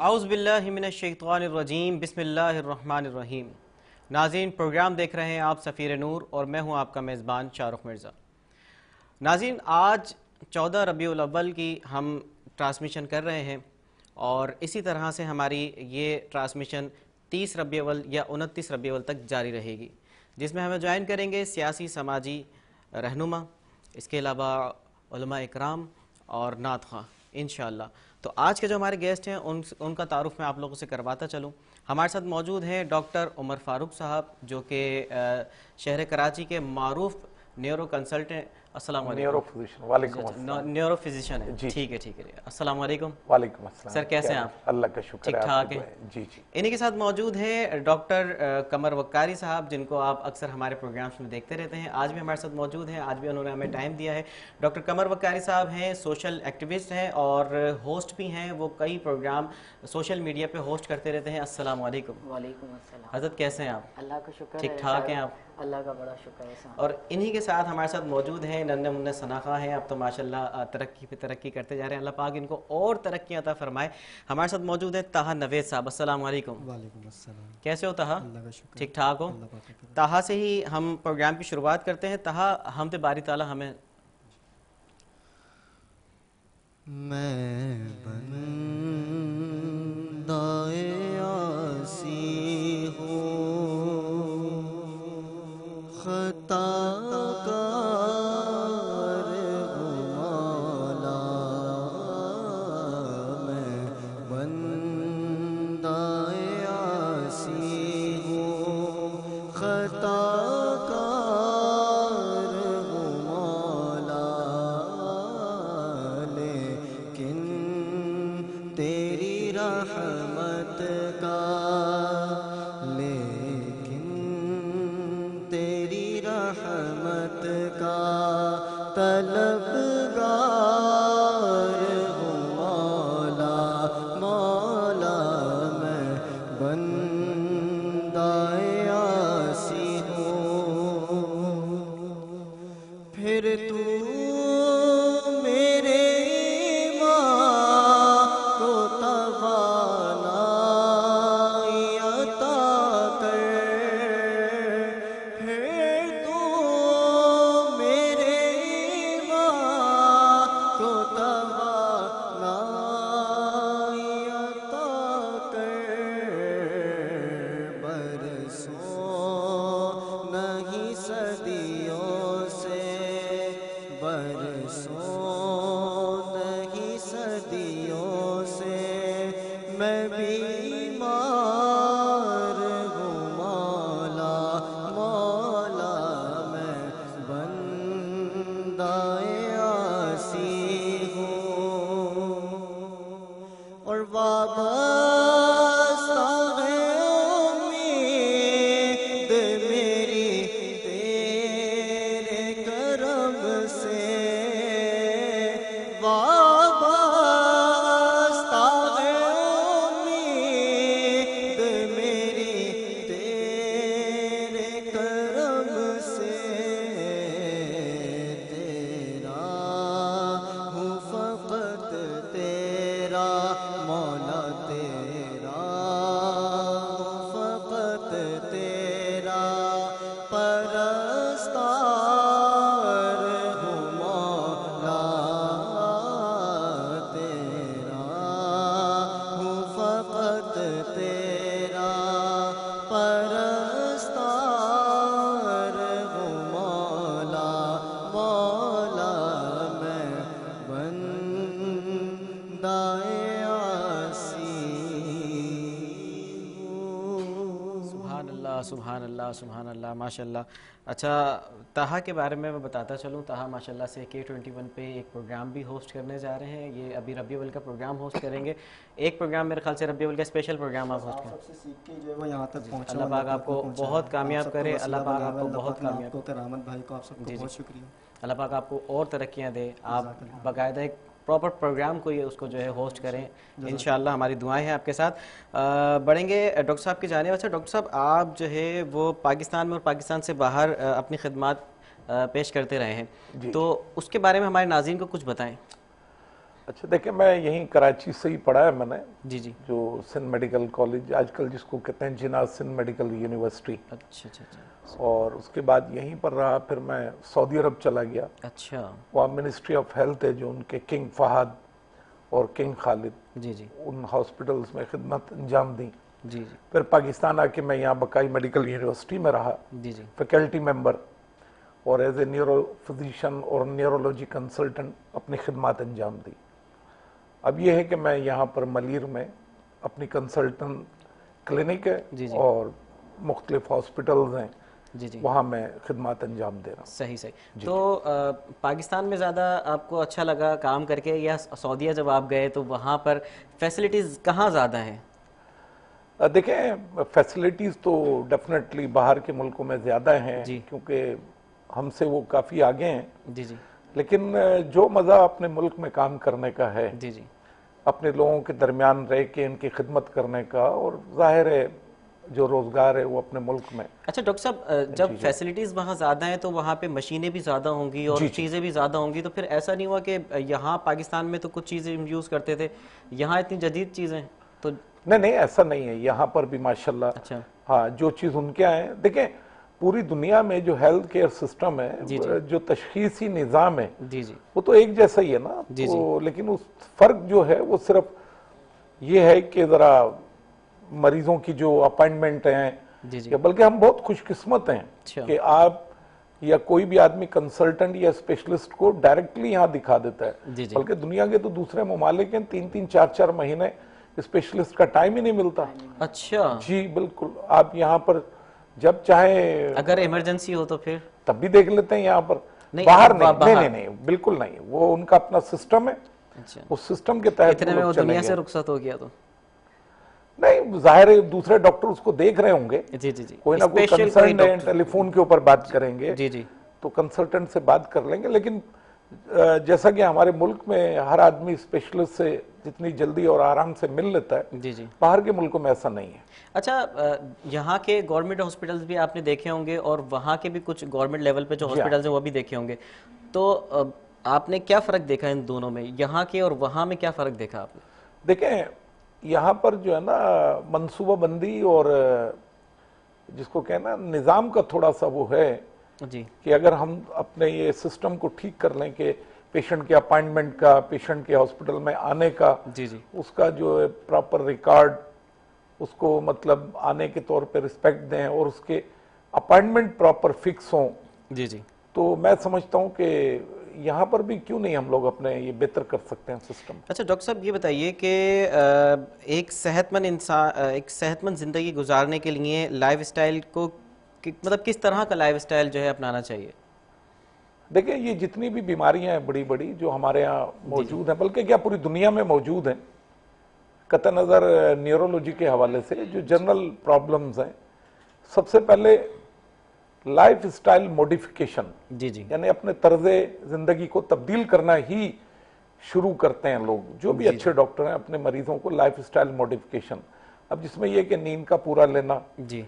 اعوذ باللہ من الشیطان الرجیم بسم اللہ الرحمن الرحیم۔ ناظرین، پروگرام دیکھ رہے ہیں آپ سفیر نور اور میں ہوں آپ کا میزبان شاہ رخ مرزا۔ ناظرین، آج 14 ربیع الاول کی ہم ٹرانسمیشن کر رہے ہیں اور اسی طرح سے ہماری یہ ٹرانسمیشن 30 ربیع الاول یا 29 ربیع الاول تک جاری رہے گی، جس میں ہمیں جوائن کریں گے سیاسی سماجی رہنما، اس کے علاوہ علماء اکرام اور نعت خواں انشاءاللہ۔ تو آج کے جو ہمارے گیسٹ ہیں ان کا تعارف میں آپ لوگوں سے کرواتا چلوں۔ ہمارے ساتھ موجود ہیں ڈاکٹر عمر فاروق صاحب، جو کہ شہر کراچی کے معروف نیورو کنسلٹنٹ، السلام علیکم، نیورو فزیشین ہے، ٹھیک ہے السلام علیکم۔ وعلیکم السلام سر کیسے ہیں آپ؟ اللہ کا شکر ہے، ٹھیک ٹھاک ہے؟ جی۔ انہی کے ساتھ موجود ہیں ڈاکٹر قمر وقاری صاحب، جن کو آپ اکثر ہمارے پروگرامز میں دیکھتے رہتے ہیں، آج بھی ہمارے ساتھ موجود ہیں، آج بھی انہوں نے ہمیں ٹائم دیا ہے۔ ڈاکٹر قمر وقاری صاحب ہیں سوشل ایکٹیوسٹ ہیں اور ہوسٹ بھی ہیں، وہ کئی پروگرام سوشل میڈیا پہ ہوسٹ کرتے رہتے ہیں۔ السلام علیکم۔ وعلیکم السلام۔ حضرت کیسے ہیں آپ؟ اللہ کا شکر ہے، ٹھیک ٹھاک ہیں آپ؟ اللہ کا بڑا شکر ہے۔ اور انہی کے ساتھ ہمارے ساتھ موجود ہیں ننھے منھے ثناء ہیں، اب تو ماشاءاللہ ترقی پہ ترقی کرتے جا رہے ہیں، اللہ پاک ان کو اور ترقیاں عطا فرمائے۔ ہمارے ساتھ موجود ہیں طاہا نوید صاحب، السلام علیکم۔ وعلیکم السلام۔ کیسے ہو طاہا؟ اللہ کا شکر، ٹھیک ٹھاک ہو؟ طاہا سے ہی ہم پروگرام کی شروعات کرتے ہیں۔ طاہا، حمد باری تعالیٰ ہمیں میں بندہ عاصی ہوں، خطا کار ہوں مولا، میں بندہ عاصی ہوں، خطا کار ہوں مولا، لیکن تیری رحمت کا، لیکن تیری رحمت کا طلبگار ہوں مولا، مولا میں بندہ عاصی ہوں، پھر تو میرے ایمان کو توانائی عطا کر، پھر تو میرے ایمان کو توانائی عطا کر، برسوں نہیں صدیوں سے، برسوں نہیں صدیوں سے میں بیمار ہوں مولا، مولا میں بندہ عاصی ہوں، اور وابستہ ہے امید میری تیرے کرم سے، وابستہ ہے امید میری تیرے کرم سے، تیرا ہوں فقط تیرا مولا، تیرا فقط تیرا پرستار ہوں مولا، تیرا ہوں فقط تیرا پرستار ہوں مولا، مولا میں بندہ عاصی ہوں۔ سبحان اللہ سبحان اللہ سبحان اللہ، ماشاءاللہ۔ اچھا، طاہا کے بارے میں بتاتا چلوں، طاہا ماشاءاللہ سے K21 پہ ایک پروگرام بھی ہوسٹ کرنے جا رہے ہیں، یہ ابھی ربیع الاول کا پروگرام ہوسٹ کریں گے، ایک پروگرام میرے خیال سے ربیع الاول کا اسپیشل پروگرام آپ ہوسٹ کریں۔ سب سے سیکھ کے جو ہے وہ یہاں تک پہنچا، اللہ پاک آپ کو بہت کامیاب کرے، اللہ پاک آپ کو بہت کامیاب کرے۔ رحمت بھائی کو آپ سب کو بہت شکریہ، اللہ پاک آپ کو اور ترقیاں دے، آپ باقاعدہ ایک پراپر پروگرام کو یہ اس کو جو ہے ہوسٹ کریں انشاءاللہ. ہماری دعائیں ہیں آپ کے ساتھ. بڑھیں گے ڈاکٹر صاحب کی جانب. اچھا ڈاکٹر صاحب, آپ جو ہے وہ پاکستان میں اور پاکستان سے باہر اپنی خدمات پیش کرتے رہے ہیں, تو اس کے بارے میں ہمارے ناظرین کو کچھ بتائیں. اچھا دیکھیں، میں یہیں کراچی سے ہی پڑھا ہے میں نے، جی جی، جو سندھ میڈیکل کالج آج کل جس کو کہتے ہیں جناح سندھ میڈیکل یونیورسٹی، اچھا اچھا اچھا اور اس کے بعد یہیں پر رہا. پھر میں سعودی عرب چلا گیا. اچھا، وہاں منسٹری آف ہیلتھ ہے جو ان کے کنگ فہد اور کنگ خالد، جی جی ان ہاسپٹلز میں خدمت انجام دی. جی جی پھر پاکستان آ کے میں یہاں بقائی میڈیکل یونیورسٹی میں رہا، جی جی، فیکلٹی ممبر، اور ایز اے نیورو فزیشین اور نیورولوجی کنسلٹنٹ اپنی خدمات انجام دی. اب یہ ہے کہ میں یہاں پر ملیر میں اپنی کنسلٹنٹ کلینک ہے جی جی اور مختلف ہاسپٹلز ہیں، جی جی، وہاں میں خدمات انجام دے رہا ہوں. صحیح صحیح. تو پاکستان میں زیادہ آپ کو اچھا لگا کام کر کے، یا سعودیہ جب آپ گئے تو وہاں پر فیسلٹیز کہاں زیادہ ہیں؟ دیکھیں، فیسلٹیز تو ڈیفینیٹلی باہر کے ملکوں میں زیادہ ہیں، جی کیونکہ ہم سے وہ کافی آگے ہیں. جی جی لیکن جو مزہ اپنے ملک میں کام کرنے کا ہے، جی جی، اپنے لوگوں کے درمیان رہ کے ان کی خدمت کرنے کا، اور ظاہر ہے جو روزگار ہے وہ اپنے ملک میں. اچھا ڈاکٹر صاحب، جب فیسلٹیز وہاں زیادہ ہیں تو وہاں پہ مشینیں بھی زیادہ ہوں گی اور چیزیں بھی زیادہ ہوں گی، تو پھر ایسا نہیں ہوا کہ یہاں پاکستان میں تو کچھ چیزیں یوز کرتے تھے، یہاں اتنی جدید چیزیں تو؟ نہیں ایسا نہیں ہے، یہاں پر بھی ماشاءاللہ اچھا، ہاں جو چیز ان کے ہیں. دیکھیں، پوری دنیا میں جو ہیلتھ کیئر سسٹم ہے، جو تشخیصی نظام ہے، جی جی وہ تو ایک جیسا ہی ہے نا. تو لیکن اس فرق جو ہے وہ صرف یہ ہے کہ ذرا مریضوں کی جو اپائنٹمنٹ ہیں، جی جی، یا بلکہ ہم بہت خوش قسمت ہیں کہ آپ یا کوئی بھی آدمی کنسلٹنٹ یا اسپیشلسٹ کو ڈائریکٹلی یہاں دکھا دیتا ہے. جی جی، بلکہ دنیا کے تو دوسرے ممالک ہیں 3-4 مہینے اسپیشلسٹ کا ٹائم ہی نہیں ملتا. اچھا، جی بالکل. آپ یہاں پر جب چاہیں اگر ایمرجنسی ہو تو پھر تب بھی دیکھ لیتے ہیں یہاں پر، نہیں، باہر نہیں بالکل نہیں. وہ ان کا اپنا سسٹم ہے، اچھا، اس سسٹم کے تحت اتنے میں وہ دنیا سے رخصت ہو گیا تو؟ نہیں، ظاہر ہے دوسرے ڈاکٹر اس کو دیکھ رہے ہوں گے، جی جی جی، کوئی نہ کوئی کنسرن ہے، ٹیلی فون کے اوپر بات کریں گے جی جی، تو کنسلٹنٹ سے بات کر لیں گے. لیکن جیسا کہ ہمارے ملک میں ہر آدمی اسپیشلسٹ سے جتنی جلدی اور آرام سے مل لیتا ہے، جی جی. باہر کے ملکوں میں ایسا نہیں ہے. اچھا، یہاں کے گورنمنٹ ہاسپٹلز بھی آپ نے دیکھے ہوں گے اور وہاں کے بھی کچھ گورنمنٹ لیول پہ جو ہاسپٹلز ہیں وہ بھی دیکھے ہوں گے، تو آپ نے کیا فرق دیکھا ان دونوں میں، یہاں کے اور وہاں میں کیا فرق دیکھا آپ نے؟ دیکھیں، یہاں پر جو ہے نا منصوبہ بندی اور جس کو کہنا نظام کا تھوڑا سا وہ ہے جی کہ اگر ہم اپنے یہ سسٹم کو ٹھیک کر لیں کہ پیشنٹ کے اپائنٹمنٹ کا، پیشنٹ کے ہاسپٹل میں آنے کا، جی جی، اس کا جو پراپر ریکارڈ، اس کو مطلب آنے کے طور پہ رسپیکٹ دیں اور اس کے اپائنٹمنٹ پراپر فکس ہوں، جی جی، تو میں سمجھتا ہوں کہ یہاں پر بھی کیوں نہیں ہم لوگ اپنے یہ بہتر کر سکتے ہیں سسٹم. اچھا ڈاکٹر صاحب یہ بتائیے کہ ایک صحت مند انسان ایک صحت مند زندگی گزارنے کے لیے لائف اسٹائل کو مطلب کس طرح کا لائف اسٹائل جو ہے اپنانا چاہیے؟ دیکھیں، یہ جتنی بھی بیماریاں ہیں بڑی بڑی جو ہمارے ہاں موجود ہیں، بلکہ کیا پوری دنیا میں موجود ہیں، قطع نظر نیورولوجی کے حوالے سے جو جنرل پرابلمز ہیں، سب سے پہلے لائف اسٹائل موڈیفیکیشن، جی جی، یعنی اپنے طرز زندگی کو تبدیل کرنا ہی شروع کرتے ہیں لوگ. جو بھی اچھے ڈاکٹر ہیں اپنے مریضوں کو لائف اسٹائل موڈیفیکیشن، اب جس میں یہ کہ نیند کا پورا لینا، جی،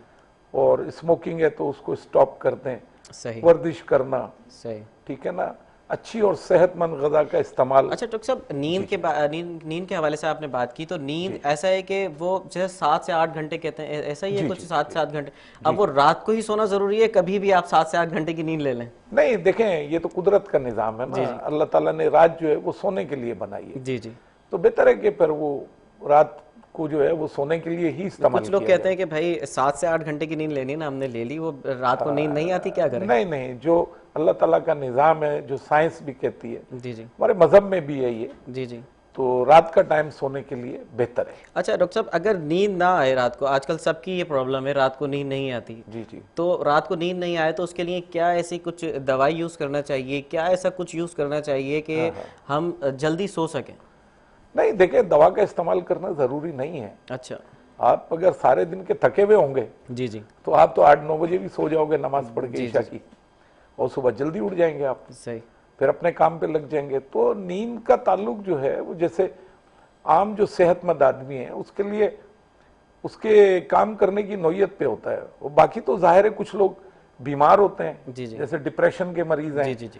اور اسموکنگ ہے تو اس کو اسٹاپ کر دیں، صحیح، ورزش کرنا، صحیح، ٹھیک ہے نا، اچھی اور صحت مند غذا کا استعمال. اچھا ڈاکٹر صاحب، نیند کے حوالے سے آپ نے بات کی، تو نیند ایسا ہے کہ وہ جو 7 سے 8 گھنٹے کہتے ہیں، ایسا ہی ہے کچھ 7 سے 8 گھنٹے؟ اب وہ رات کو ہی سونا ضروری ہے، کبھی بھی آپ 7 سے 8 گھنٹے کی نیند لے لیں؟ نہیں، دیکھیں یہ تو قدرت کا نظام ہے نا. اللہ تعالیٰ نے رات جو ہے وہ سونے کے لیے بنائی ہے، جی جی، تو بہتر ہے کہ پھر وہ رات کو جو ہے وہ سونے کے لیے ہی استعمال. کچھ لوگ کہتے ہیں کہ بھائی 7 سے 8 گھنٹے کی نیند لینی نا، ہم نے لے لی، وہ رات کو نیند نہیں آتی، کیا کریں؟ نہیں، جو اللہ تعالیٰ کا نظام ہے، جو سائنس بھی کہتی ہے، جی جی، ہمارے مذہب میں بھی ہے یہ، جی جی، تو رات کا ٹائم سونے کے لیے بہتر ہے. اچھا ڈاکٹر صاحب، اگر نیند نہ آئے رات کو، آج کل سب کی یہ پرابلم ہے، رات کو نیند نہیں آتی، جی جی. تو رات کو نیند نہیں آئے تو اس کے لیے کیا ایسی کچھ دوائی یوز کرنا چاہیے، کیا ایسا کچھ یوز کرنا چاہیے کہ ہم جلدی سو سکیں؟ نہیں، دیکھیں دوا کا استعمال کرنا ضروری نہیں ہے. اچھا، آپ اگر سارے دن کے تھکے ہوئے ہوں گے جی جی، تو آپ تو 8-9 بجے بھی سو جاؤ گے نماز پڑھ کے جی عشاء کی، اور صبح جلدی اٹھ جائیں گے آپ، صحیح، پھر اپنے کام پہ لگ جائیں گے. تو نیند کا تعلق جو ہے وہ جیسے عام جو صحت مند آدمی ہے اس کے لیے اس کے کام کرنے کی نوعیت پہ ہوتا ہے. اور باقی تو ظاہر ہے کچھ لوگ بیمار ہوتے ہیں، جی جی، جیسے ڈپریشن کے مریض ہیں، جی جی جی،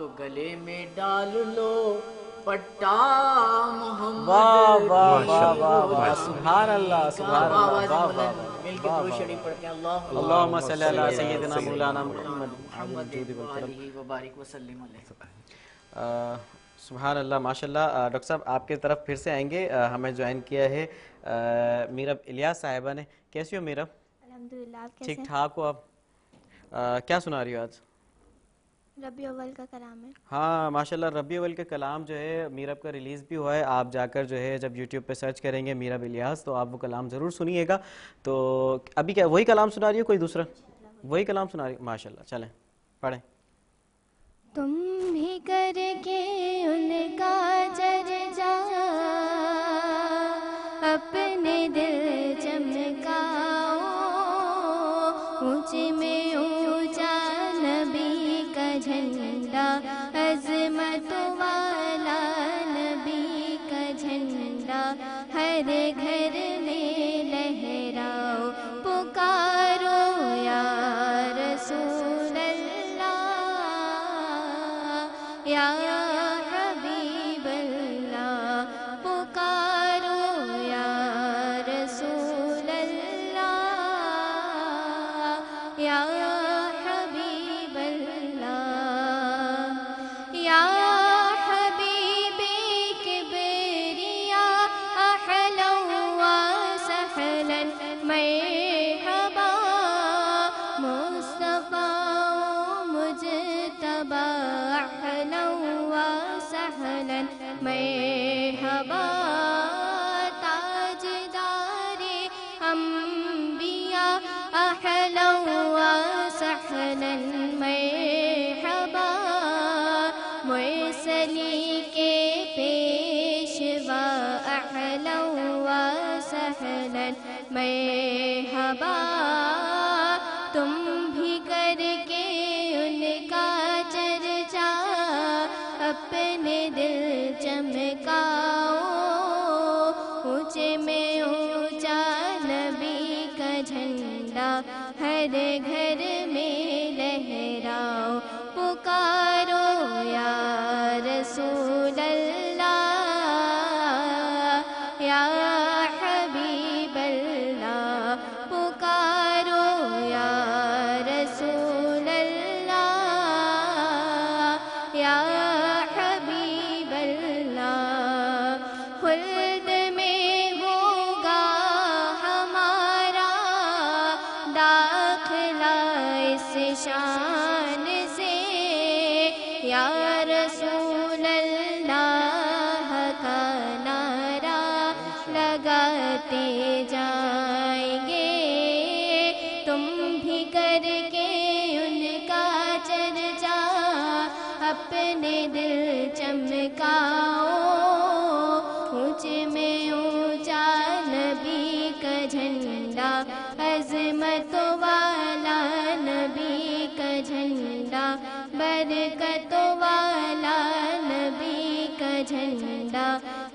تو گلے میں ڈال لو پٹا محمد واہ واہ کی واہ واہ واہ، روشنی سبحان اللہ سبحان اللہ، آواز واہ بلند، واہ مل کے درود شریف پڑھتے ہیں اللہم صلی علی سیدنا مولانا محمد محمد وآلہ وبارک وسلم علیہ۔ سبحان اللہ ماشاء اللہ۔ ڈاکٹر صاحب آپ کی طرف پھر سے آئیں گے، ہمیں جوائن کیا ہے میرب الیاس صاحبہ نے۔ کیسی ہو میرب؟ الحمدللہ، آپ کیسے ٹھیک ٹھاک ہو آپ؟ کیا سنا رہی ہو آج؟ ربیع اول کا کلام ہے۔ ہاں ماشاء اللہ، ربیع اول کا کلام جو ہے میرب کا ریلیز بھی ہوا ہے، آپ جا کر جو ہے جب یوٹیوب پہ سرچ کریں گے میرب الیاس تو آپ وہ کلام ضرور سنیے گا۔ تو ابھی کیا وہی کلام سنا رہی ہو کوئی دوسرا؟ وہی کلام سنا رہی ہو، ماشاء اللہ، چلیں پڑھیں۔ تم بھی کر کے ان کا چرچا اپنے دل چمکاؤ، اونچے میں اونچا نبی کا جھنڈا، عظمت والا نبی کا جھنڈا، ہر گھر میں لہراؤ، پکارو یا رسول اللہ، یا حبیب اللہ، پکارو یا رسول اللہ، یا حبیب اللہ، یا حبیب کبریا احلا و سہلا مرحبا، مصطفیٰ مجتبی احلا و سہلا مرحبا، تاجدار انبیاء احلا و سہلا مرحبا، مرسلی کے پیشوا احلا و سہلا مرحبا، تم بھی کر کے ان کا چرچا اپنے دل چمکاؤ، اونچے میں اونچا نبی کا جھنڈا، ہر گھر میں لہراؤ، پکارو یا رسول اللہ، یا حبیب اللہ، پکارو یا رسول اللہ، یا حبیب اللہ، خلد میں ہوگا ہمارا داخلہ اس شان سے، یا رسول اللہ کا نعرہ لگاتے جائیں گے، تم بھی کر کے ان کا چرچا اپنے دل چمکاؤ، اونچے میں اونچا نبی کا جھنڈا، عظمت والا نبی کا جھنڈا، برکت والا نبی کا جھنڈا،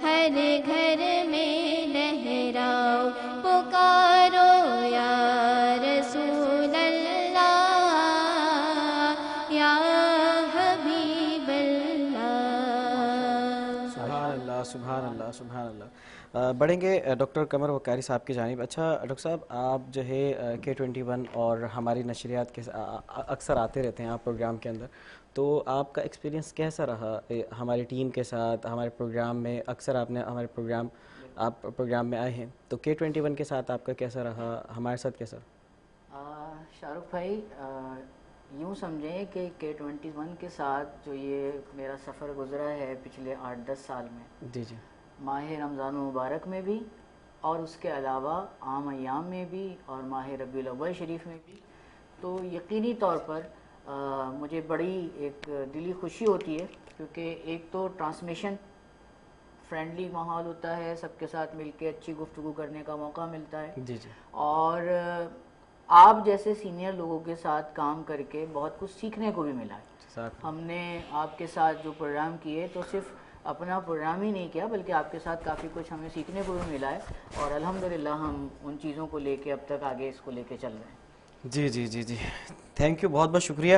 ہر گھر میں لہراؤ، پکارو یا رسول اللہ، یا حبیب اللہ۔ سبحان اللہ سبحان اللہ سبحان اللہ۔ بڑھیں گے ڈاکٹر قمر وقاری صاحب کی جانب۔ اچھا ڈاکٹر صاحب، آپ جو ہے K21 اور ہماری نشریات کے اکثر آتے رہتے ہیں آپ پروگرام کے اندر، تو آپ کا ایکسپیرینس کیسا رہا ہماری ٹیم کے ساتھ؟ ہمارے پروگرام میں اکثر آپ نے آپ پروگرام میں آئے ہیں، تو K21 کے ساتھ آپ کا کیسا رہا، ہمارے ساتھ کیسا؟ شاہ رخ بھائی، یوں سمجھیں کہ K21 کے ساتھ جو یہ میرا سفر گزرا ہے پچھلے 8-10 سال میں، جی جی، ماہ رمضان مبارک میں بھی اور اس کے علاوہ عام ایام میں بھی اور ماہ ربیع الاول شریف میں بھی، تو یقینی طور پر مجھے بڑی ایک دلی خوشی ہوتی ہے، کیونکہ ایک تو ٹرانسمیشن فرینڈلی ماحول ہوتا ہے، سب کے ساتھ مل کے اچھی گفتگو کرنے کا موقع ملتا ہے، جی جی، اور آپ جیسے سینئر لوگوں کے ساتھ کام کر کے بہت کچھ سیکھنے کو بھی ملا ہے۔ ہم نے آپ کے ساتھ جو پروگرام کیے تو صرف اپنا پروگرام ہی نہیں کیا، بلکہ آپ کے ساتھ کافی کچھ ہمیں سیکھنے کو بھی ملا ہے، اور الحمدللہ ہم ان چیزوں کو لے کے اب تک آگے اس کو لے کے چل رہے ہیں۔ جی جی جی جی تھینک یو، بہت بہت شکریہ.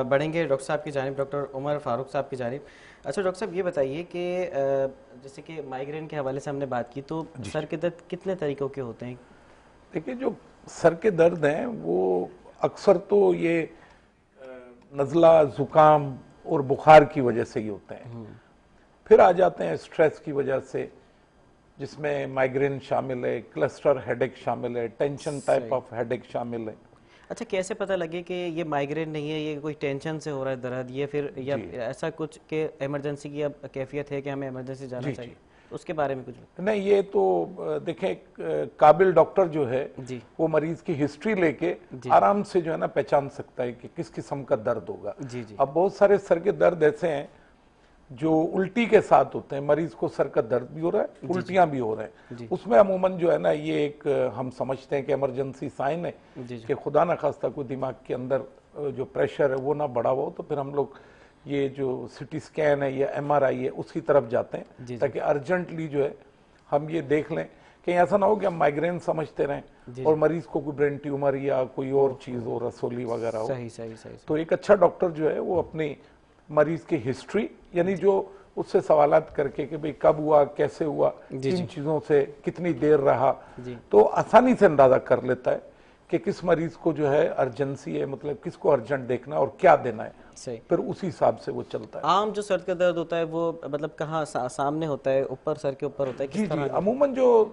بڑھیں گے ڈاکٹر صاحب کی جانب، ڈاکٹر عمر فاروق صاحب کی جانب. اچھا ڈاکٹر صاحب یہ بتائیے کہ جیسے کہ مائیگرین کے حوالے سے ہم نے بات کی، تو سر کے درد کتنے طریقوں کے ہوتے ہیں؟ دیکھیے جو سر کے درد ہیں وہ اکثر تو یہ نزلہ، زکام اور بخار کی وجہ سے ہی ہوتے ہیں. پھر آ جاتے ہیں سٹریس کی وجہ سے، جس میں مائیگرین شامل ہے، کلسٹر ہیڈ ایک شامل ہے، ٹینشن ٹائپ آف ہیڈ ایک شامل ہے. اچھا کیسے پتہ لگے کہ یہ مائیگرین نہیں ہے، یہ کوئی ٹینشن سے ہو رہا ہے درد، یہ پھر یا ایسا کچھ کہ ایمرجنسی کی اب کیفیت ہے کہ ہمیں ایمرجنسی جانا چاہیے؟ اس کے بارے میں کچھ نہیں، یہ تو دیکھیں قابل ڈاکٹر جو ہے جی وہ مریض کی ہسٹری لے کے آرام سے جو ہے نا پہچان سکتا ہے کہ کس قسم کا درد ہوگا. جی جی اب بہت سارے سر کے درد ایسے ہیں جو الٹی کے ساتھ ہوتے ہیں، مریض کو سر کا درد بھی ہو رہا ہے، الٹیاں بھی ہو رہے ہیں. اس میں عموماً جو ہے نا یہ ایک ہم سمجھتے ہیں کہ ایمرجنسی سائن ہے کہ خدا نہ خواستہ کوئی دماغ کے اندر جو پریشر ہے وہ نہ بڑھا ہوا ہو، تو پھر ہم لوگ یہ جو سٹی سکین ہے یا ایم آر آئی ہے اس کی طرف جاتے ہیں تاکہ ارجنٹلی جو ہے ہم یہ دیکھ لیں کہ ایسا نہ ہو کہ ہم مائیگرین سمجھتے رہیں اور مریض کو کوئی برین ٹیومر یا کوئی اور چیز ہو، رسولی وغیرہ ہو. صحیح صحیح صحیح. تو ایک اچھا ڈاکٹر جو ہے وہ اپنی مریض کی ہسٹری، یعنی جو اس سے سوالات کر کے کہ بھئی کب ہوا، کیسے ہوا، کن چیزوں سے کتنی دیر رہا، تو آسانی سے اندازہ کر لیتا ہے کہ کس مریض کو جو ہے ارجنسی ہے، مطلب کس کو ارجنٹ دیکھنا اور کیا دینا ہے. صحیح. پھر اسی حساب سے وہ چلتا ہے. عام جو سر کا درد ہوتا ہے وہ مطلب کہاں سامنے ہوتا ہے، اوپر سر کے اوپر ہوتا ہے، جی کس طرح؟ عموماً جو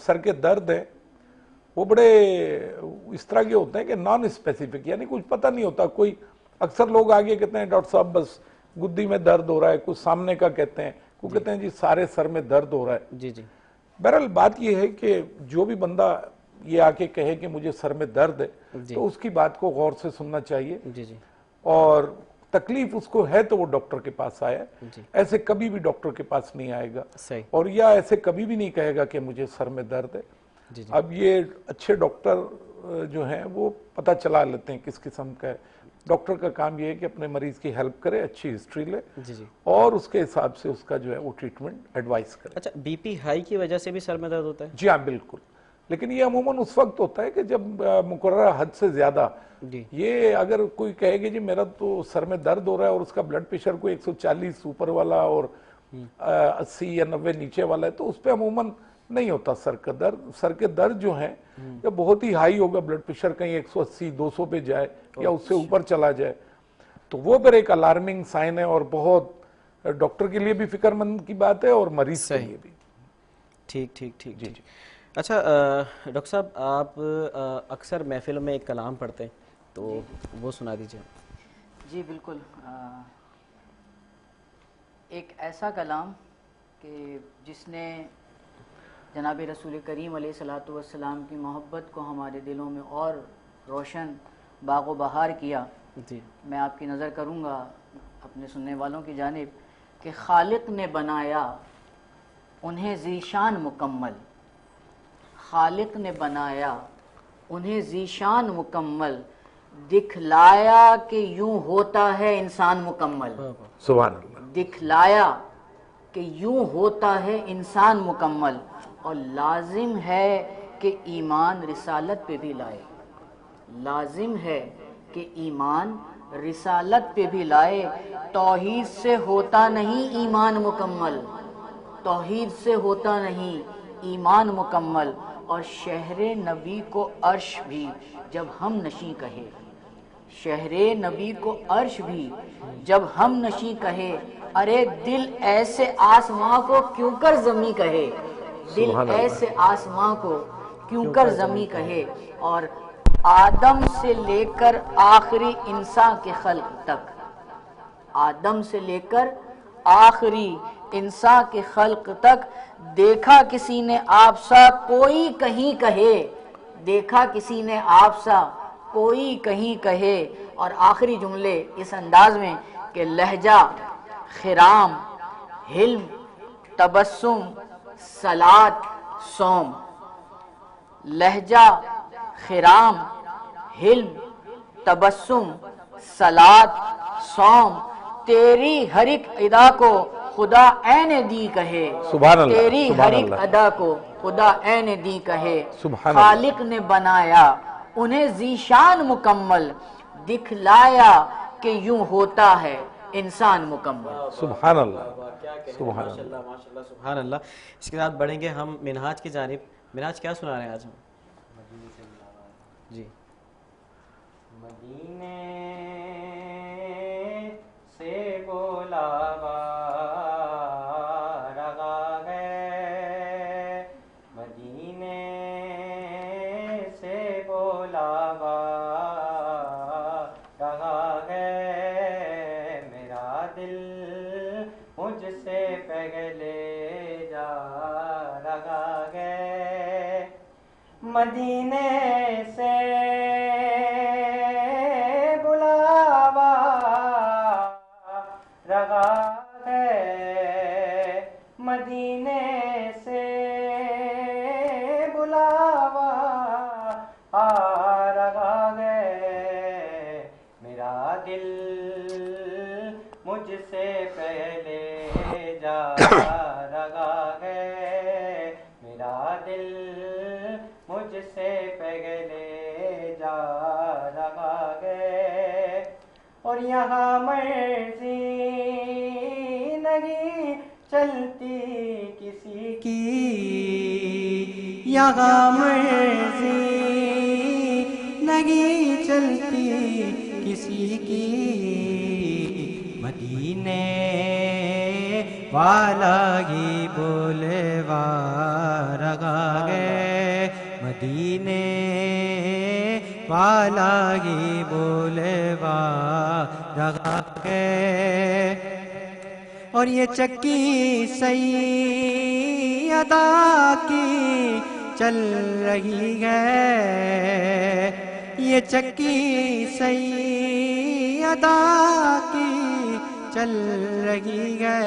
سر کے درد ہیں وہ بڑے اس طرح کے ہوتے ہیں کہ نان اسپیسیفک، یعنی کچھ پتہ نہیں ہوتا. کوئی اکثر لوگ آگے کہتے ہیں ڈاکٹر صاحب بس گدی میں درد ہو رہا ہے، کچھ سامنے کا کہتے ہیں، کوئی کہتے ہیں جی سارے سر میں درد ہو رہا ہے. جی جی. بہرحال بات یہ ہے کہ جو بھی بندہ یہ آ کے کہے کہ مجھے سر میں درد ہے تو اس کی بات کو غور سے سننا چاہیے. جی جی. اور تکلیف اس کو ہے تو وہ ڈاکٹر کے پاس آیا. ایسے کبھی بھی ڈاکٹر کے پاس نہیں آئے گا صحیح. اور یا ایسے کبھی بھی نہیں کہے گا کہ مجھے سر میں درد ہے. اب یہ اچھے ڈاکٹر جو ہیں وہ پتہ چلا لیتے ہیں کس قسم کا ہے. ڈاکٹر کا کام یہ ہے کہ اپنے مریض کی ہیلپ کرے، اچھی ہسٹری لے اور اس کے حساب سے اس کا جو ہے وہ ٹریٹمنٹ ایڈوائز کرے. اچھا بی پی ہائی کی وجہ سے بھی سر میں درد ہوتا ہے؟ جی ہاں بالکل، لیکن یہ عموماً اس وقت ہوتا ہے کہ جب مقررہ حد سے زیادہ یہ اگر کوئی کہے کہ جی میرا تو سر میں درد ہو رہا ہے اور اس کا بلڈ پریشر کوئی 140 اوپر والا اور 80 یا 90 نیچے والا ہے تو اس پہ عموماً نہیں ہوتا سر کا درد. سر کے درد جو ہیں جب بہت ہی ہائی ہوگا، بلڈ پریشر کہیں 180 200 پہ جائے یا اس سے اوپر چلا جائے تو وہ پھر ایک الارمنگ سائن ہے اور بہت ڈاکٹر کے لیے بھی فکر مند کی بات ہے اور مریض کے لیے بھی. ٹھیک ٹھیک ٹھیک ٹھیک. اچھا ڈاکٹر صاحب آپ اکثر محفلوں میں ایک کلام پڑھتے ہیں تو وہ سنا دیجیے. جی بالکل. ایک ایسا کلام کہ جس نے جناب رسول کریم علیہ الصلوۃ والسلام کی محبت کو ہمارے دلوں میں اور روشن باغ و بہار کیا. جی میں آپ کی نظر کروں گا اپنے سننے والوں کی جانب کہ خالق نے بنایا انہیں ذیشان مکمل، خالق نے بنایا انہیں ذیشان مکمل، دکھلایا کہ یوں ہوتا ہے انسان مکمل. سبحان اللہ. دکھلایا کہ یوں ہوتا ہے انسان مکمل اور لازم ہے کہ ایمان رسالت پہ بھی لائے. لازم ہے کہ ایمان رسالت پہ بھی لائے. توحید سے ہوتا نہیں ایمان مکمل، توحید سے ہوتا نہیں ایمان مکمل. اور شہر نبی کو عرش بھی جب ہم نشیں کہے، شہر نبی کو عرش بھی جب ہم نشیں کہے، ارے دل ایسے آسماں کو کیوں کر زمیں کہے، دل ایسے آسماں کو کیوں کر زمیں کہے. اور آدم سے لے کر آخری انسان کے خلق تک، آدم سے لے کر آخری انسان کے خلق تک، دیکھا کسی نے آپ سا کوئی کہیں کہے، دیکھا کسی نے آپ سا کوئی کہیں کہے. اور آخری جملے اس انداز میں کہ لہجہ خرام، حلم، تبسم، صلات، صوم. لہجہ خرام، حلم، تبسم، صلات، صوم. تیری ہر ایک ادا کو خدا عین دی کہے، سبحان اللہ. تیری ہر ایک ادا کو خدا عین دی کہے. سبحان خالق نے بنایا انہیں ذیشان مکمل دکھلایا کہ یوں ہوتا ہے انسان مکمل. سبحان اللہ، سبحان ماشاء اللہ. اللہ ماشاء اللہ سبحان اللہ. اس کے ساتھ بڑھیں گے ہم منہاج کی جانب. منہاج کیا سنا رہے ہیں آج ہم؟ جی. مدینے سے بولاوا رگا گئے، مدینے سے بولاوا رگا گئے، میرا دل مجھ سے پگلے جا رگا گئے، مدینے سے بلاوا رگا گئے، مدینے سے بلاوا رگا گئے، میرا دل مجھ سے پہلے جا رگا گئے، میرا دل مجھ سے پہلے جا رگا گئے، اور یہاں مرضی نہیں چلتی کسی کی، یہاں مرضی نہیں چلتی کسی کی، مدینے والا ہی بولوا رگا گئے، مدینے والا ہی بولوا رگا گئے، اور یہ چکی سیدہ کی چل رہی ہے، یہ چکی سیدہ کی چل رہی ہے،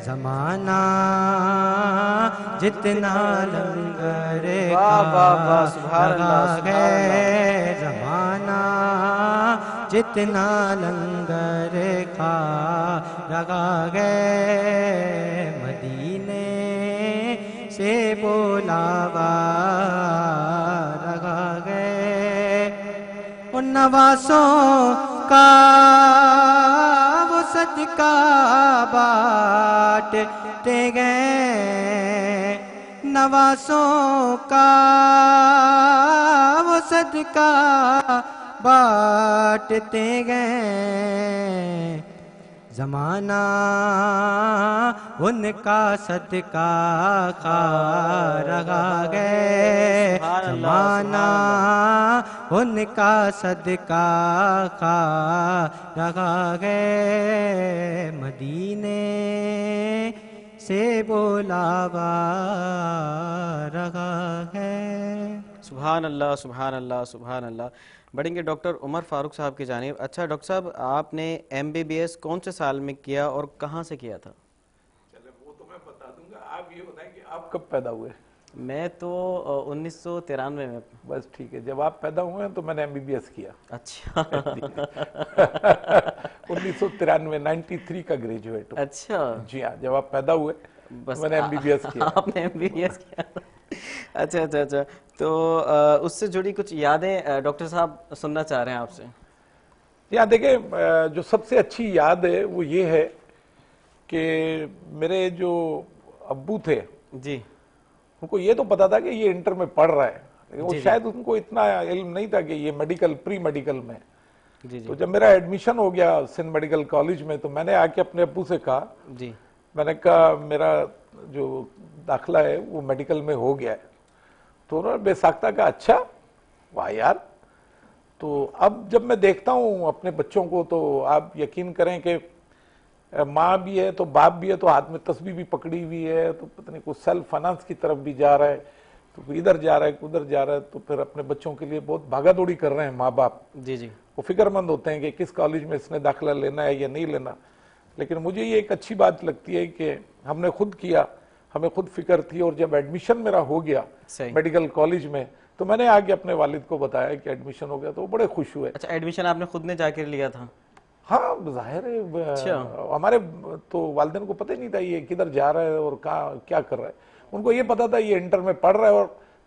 زمانہ جتنا لنگر کا لگا ہے، زمانہ جتنا لنگر کا لگا گئے، مدینے سے بولاوا لگا گئے، ان نواسوں کا وہ صدقہ بانٹتے گئے، نواسوں کا وہ صدقہ بانٹتے گئے، زمانہ ان کا صدقہ کھا رگا گئے، زمانہ ان کا صدقہ کھا رگا گئے، مدینے سے بولاوا رگا گئے. سبحان اللہ سبحان اللہ سبحان اللہ. بڑھیں گے ڈاکٹر عمر فاروق صاحب کی جانب. اچھا ڈاکٹر صاحب، آپ نے MBBS کون سے سال میں کیا اور کہاں سے کیا تھا؟ چلے وہ تو میں بتا دوں گا، آپ یہ بتائیں کہ آپ کب پیدا ہوئے؟ میں تو 1993 میں. بس ٹھیک ہے، جب آپ پیدا ہوئے ہیں تو میں نے MBBS کیا. اچھا 1993 93 کا گریجویٹ ہوں. اچھا جی ہاں، جب آپ پیدا ہوئے بس میں نے MBBS کیا. آپ نے MBBS کیا. اچھا اچھا اچھا. تو اس سے جڑی کچھ یادیں ڈاکٹر صاحب سننا چاہ رہے ہیں آپ سے. یہاں دیکھیں، جو سب سے اچھی یاد ہے وہ یہ ہے کہ میرے جو ابو تھے جی ان کو یہ تو پتا تھا کہ یہ انٹر میں پڑھ رہا ہے، وہ شاید ان کو اتنا علم نہیں تھا کہ یہ میڈیکل پری میڈیکل میں. جی تو جب میرا ایڈمیشن ہو گیا سندھ میڈیکل کالج میں تو میں نے آ کے اپنے ابو سے کہا، جی میں نے کہا میرا جو داخلہ ہے وہ میڈیکل میں ہو گیا ہے. تو انہوں نے بے ساختہ کہا اچھا واہ یار. تو اب جب میں دیکھتا ہوں اپنے بچوں کو تو آپ یقین کریں کہ ماں بھی ہے تو باپ بھی ہے تو ہاتھ میں تسبیح بھی پکڑی ہوئی ہے، تو پتہ نہیں کوئی سیلف فائنانس کی طرف بھی جا رہا ہے، تو ادھر جا رہا ہے ادھر جا رہا ہے. تو پھر اپنے بچوں کے لیے بہت بھاگا دوڑی کر رہے ہیں ماں باپ. جی جی وہ فکر مند ہوتے ہیں کہ کس کالج میں اس نے داخلہ لینا ہے یا نہیں لینا. لیکن مجھے یہ ایک اچھی بات لگتی ہے کہ ہم نے خود کیا، ہمیں خود فکر تھی. اور جب ایڈمیشن میرا ہو گیا میڈیکل کالج میں تو میں نے آگے اپنے والد کو بتایا کہ ایڈمیشن ہو گیا تو وہ بڑے خوش ہوئے. اچھا ایڈمیشن آپ نے خود نے جا کے لیا تھا؟ ہاں ظاہر ہے، ہمارے تو والدین کو پتہ ہی نہیں تھا یہ کدھر جا رہا ہے اور کیا کر رہا ہے. ان کو یہ پتا تھا یہ انٹر میں پڑھ رہا ہے اور